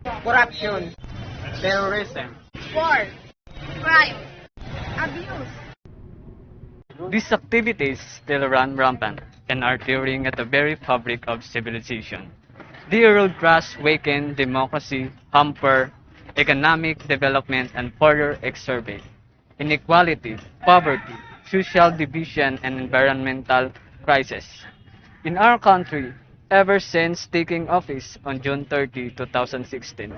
corruption, terrorism, war, crime, abuse. These activities still run rampant and are tearing at the very fabric of civilization. They erode trust, weaken democracy, hamper economic development, and further exacerbate inequality, poverty, social division, and environmental crisis. In our country, ever since taking office on June 30, 2016,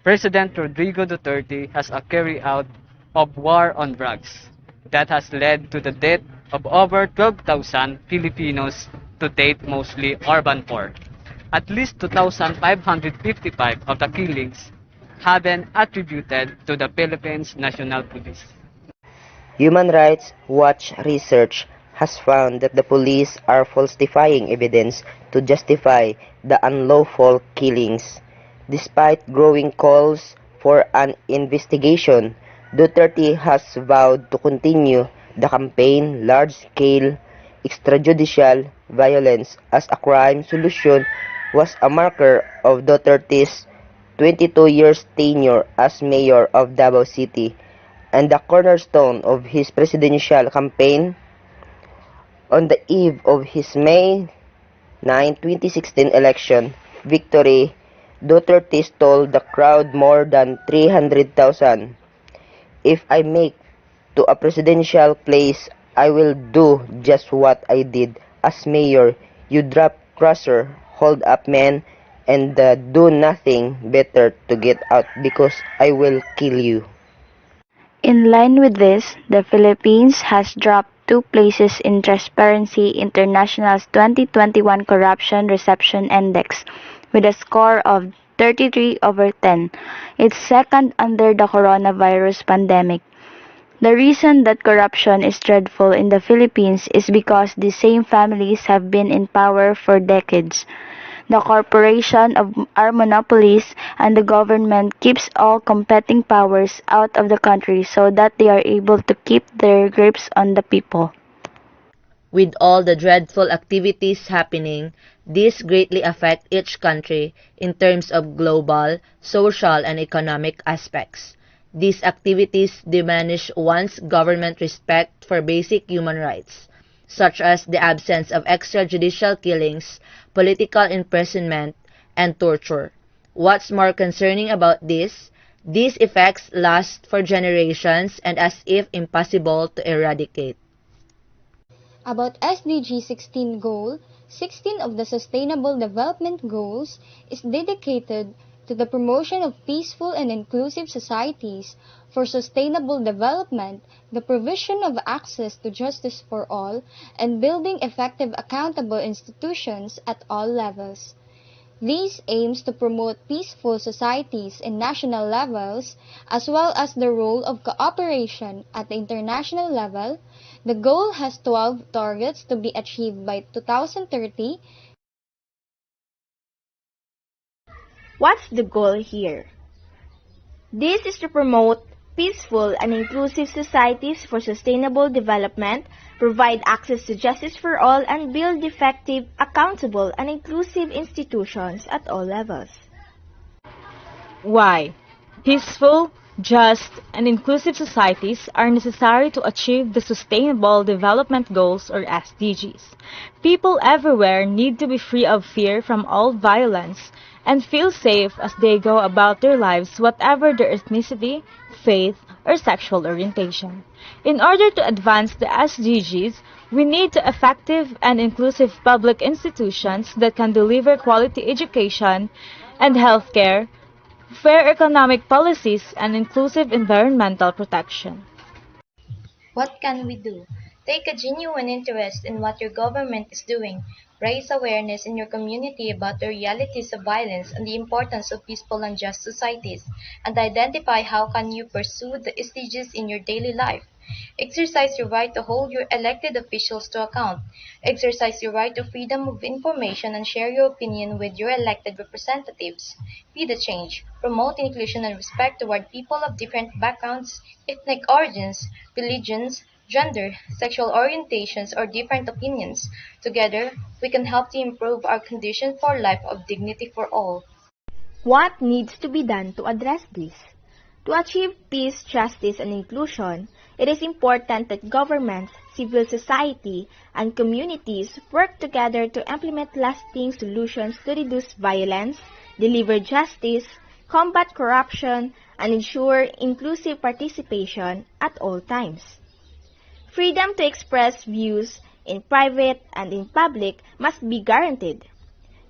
President Rodrigo Duterte has a carry out of war on drugs that has led to the death of over 12,000 Filipinos, to date mostly urban poor. At least 2,555 of the killings have been attributed to the Philippines National Police. Human Rights Watch research has found that the police are falsifying evidence to justify the unlawful killings. Despite growing calls for an investigation, Duterte has vowed to continue the campaign large-scale extrajudicial violence as a crime solution was a marker of Duterte's 22 years tenure as mayor of Davao City and the cornerstone of his presidential campaign. On the eve of his May 9, 2016 election victory, Duterte told the crowd more than 300,000, "If I make to a presidential place, I will do just what I did as mayor. You drop crusher, hold up men, and do nothing better to get out because I will kill you." In line with this, the Philippines has dropped 2 places in Transparency International's 2021 Corruption Reception Index with a score of 33/10. It's second under the coronavirus pandemic. The reason that corruption is dreadful in the Philippines is because the same families have been in power for decades. The corporation are monopolies, and the government keeps all competing powers out of the country so that they are able to keep their grips on the people. With all the dreadful activities happening, these greatly affect each country in terms of global, social, and economic aspects. These activities diminish one's government respect for basic human rights, such as the absence of extrajudicial killings, political imprisonment, and torture. What's more concerning about this? These effects last for generations and as if impossible to eradicate. About SDG 16 goal, 16 of the Sustainable Development Goals is dedicated to the promotion of peaceful and inclusive societies for sustainable development, the provision of access to justice for all, and building effective accountable institutions at all levels. These aims to promote peaceful societies in national levels as well as the role of cooperation at the international level. The goal has 12 targets to be achieved by 2030. What's the goal here? This is to promote peaceful and inclusive societies for sustainable development, provide access to justice for all, and build effective, accountable, and inclusive institutions at all levels. Why? Peaceful, just, and inclusive societies are necessary to achieve the Sustainable Development Goals or SDGs. People everywhere need to be free of fear from all violence and feel safe as they go about their lives, whatever their ethnicity, faith, or sexual orientation. In order to advance the SDGs, we need effective and inclusive public institutions that can deliver quality education and healthcare, fair economic policies, and inclusive environmental protection. What can we do? Take a genuine interest in what your government is doing. Raise awareness in your community about the realities of violence and the importance of peaceful and just societies, and identify how can you pursue the SDGs in your daily life. Exercise your right to hold your elected officials to account. Exercise your right to freedom of information and share your opinion with your elected representatives. Be the change. Promote inclusion and respect toward people of different backgrounds, ethnic origins, religions, gender, sexual orientations, or different opinions. Together, we can help to improve our condition for life of dignity for all. What needs to be done to address this? To achieve peace, justice, and inclusion, it is important that governments, civil society, and communities work together to implement lasting solutions to reduce violence, deliver justice, combat corruption, and ensure inclusive participation at all times. Freedom to express views in private and in public must be guaranteed.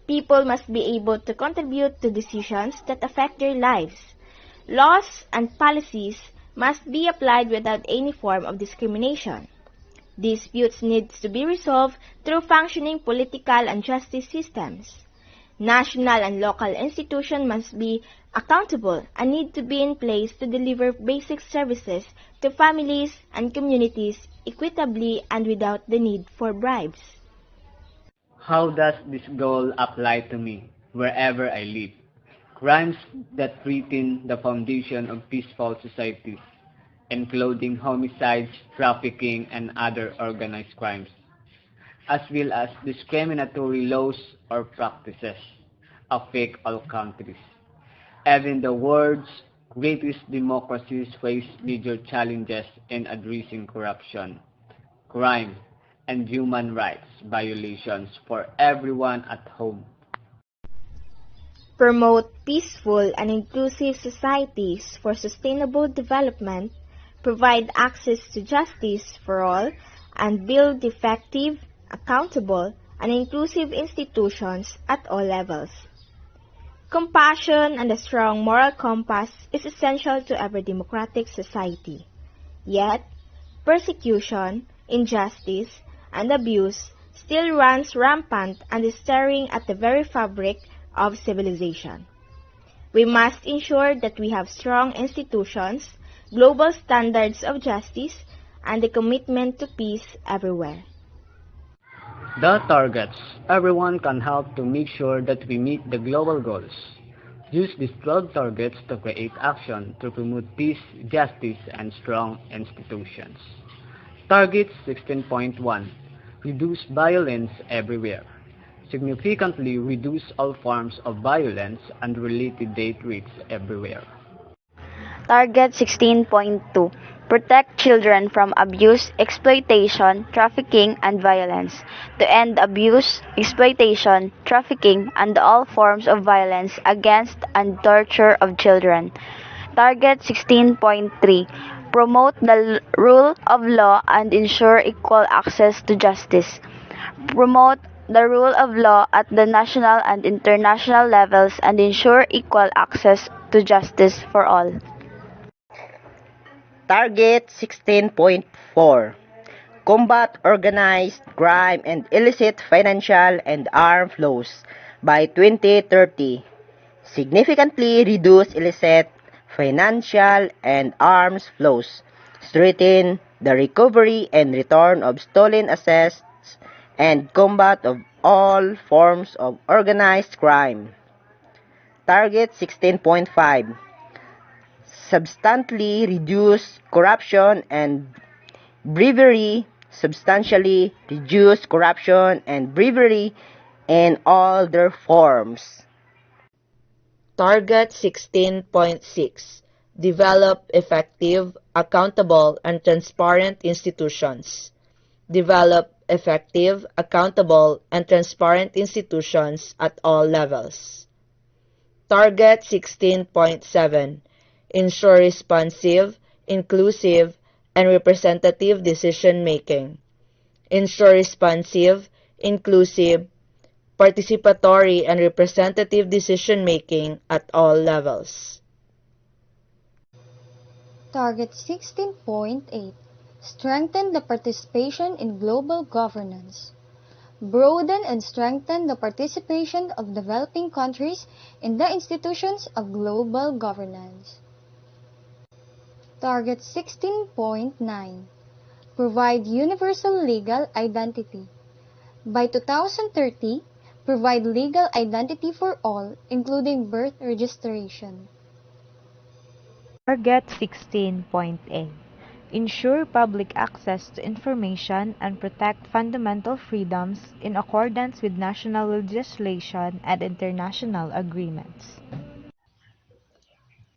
People must be able to contribute to decisions that affect their lives. Laws and policies must be applied without any form of discrimination. Disputes need to be resolved through functioning political and justice systems. National and local institutions must be accountable and need to be in place to deliver basic services to families and communities equitably and without the need for bribes. How does this goal apply to me, wherever I live? Crimes that threaten the foundation of peaceful societies, including homicides, trafficking, and other organized crimes, as well as discriminatory laws or practices, affect all countries. Even the world's greatest democracies face major challenges in addressing corruption, crime, and human rights violations for everyone at home. Promote peaceful and inclusive societies for sustainable development, provide access to justice for all, and build effective, accountable, and inclusive institutions at all levels. Compassion and a strong moral compass is essential to every democratic society. Yet, persecution, injustice, and abuse still runs rampant and is tearing at the very fabric of civilization. We must ensure that we have strong institutions, global standards of justice, and a commitment to peace everywhere. The targets. Everyone can help to make sure that we meet the global goals. Use these 12 targets to create action to promote peace, justice, and strong institutions. Target 16.1. Reduce violence everywhere. Significantly reduce all forms of violence and related death rates everywhere. Target 16.2. Protect children from abuse, exploitation, trafficking, and violence. To end abuse, exploitation, trafficking, and all forms of violence against and torture of children. Target 16.3. Promote the rule of law and ensure equal access to justice. Promote the rule of law at the national and international levels and ensure equal access to justice for all. Target 16.4. Combat organized crime and illicit financial and armed flows by 2030. Significantly reduce illicit financial and arms flows. Strengthen the recovery and return of stolen assets and combat of all forms of organized crime. Target 16.5. Substantially reduce corruption and bribery. Substantially reduce corruption and bribery in all their forms. Target 16.6. Develop effective, accountable, and transparent institutions. Develop effective, accountable, and transparent institutions at all levels. Target 16.7. Ensure responsive, inclusive, and representative decision-making. Ensure responsive, inclusive, participatory, and representative decision-making at all levels. Target 16.8. Strengthen the participation in global governance. Broaden and strengthen the participation of developing countries in the institutions of global governance. Target 16.9. Provide universal legal identity. By 2030, provide legal identity for all, including birth registration. Target 16.8. Ensure public access to information and protect fundamental freedoms in accordance with national legislation and international agreements.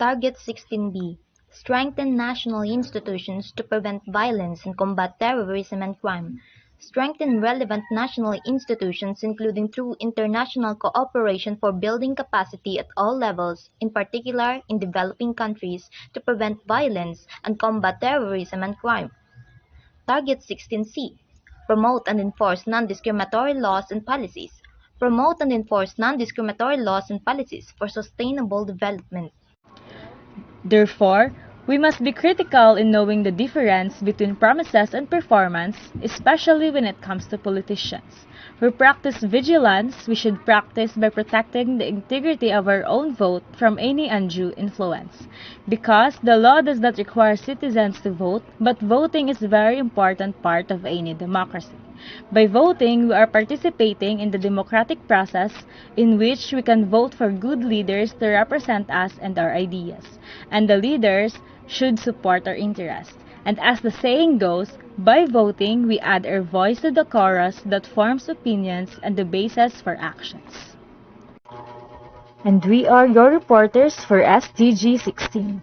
Target 16B. Strengthen national institutions to prevent violence and combat terrorism and crime. Strengthen relevant national institutions including through international cooperation for building capacity at all levels, in particular in developing countries, to prevent violence and combat terrorism and crime. Target 16C. Promote and enforce non-discriminatory laws and policies. Promote and enforce non-discriminatory laws and policies for sustainable development. Therefore, we must be critical in knowing the difference between promises and performance, especially when it comes to politicians. We practice vigilance, we should practice by protecting the integrity of our own vote from any undue influence. Because the law does not require citizens to vote, but voting is a very important part of any democracy. By voting, we are participating in the democratic process in which we can vote for good leaders to represent us and our ideas. And the leaders should support our interests. And as the saying goes, by voting, we add our voice to the chorus that forms opinions and the basis for actions. And we are your reporters for SDG 16.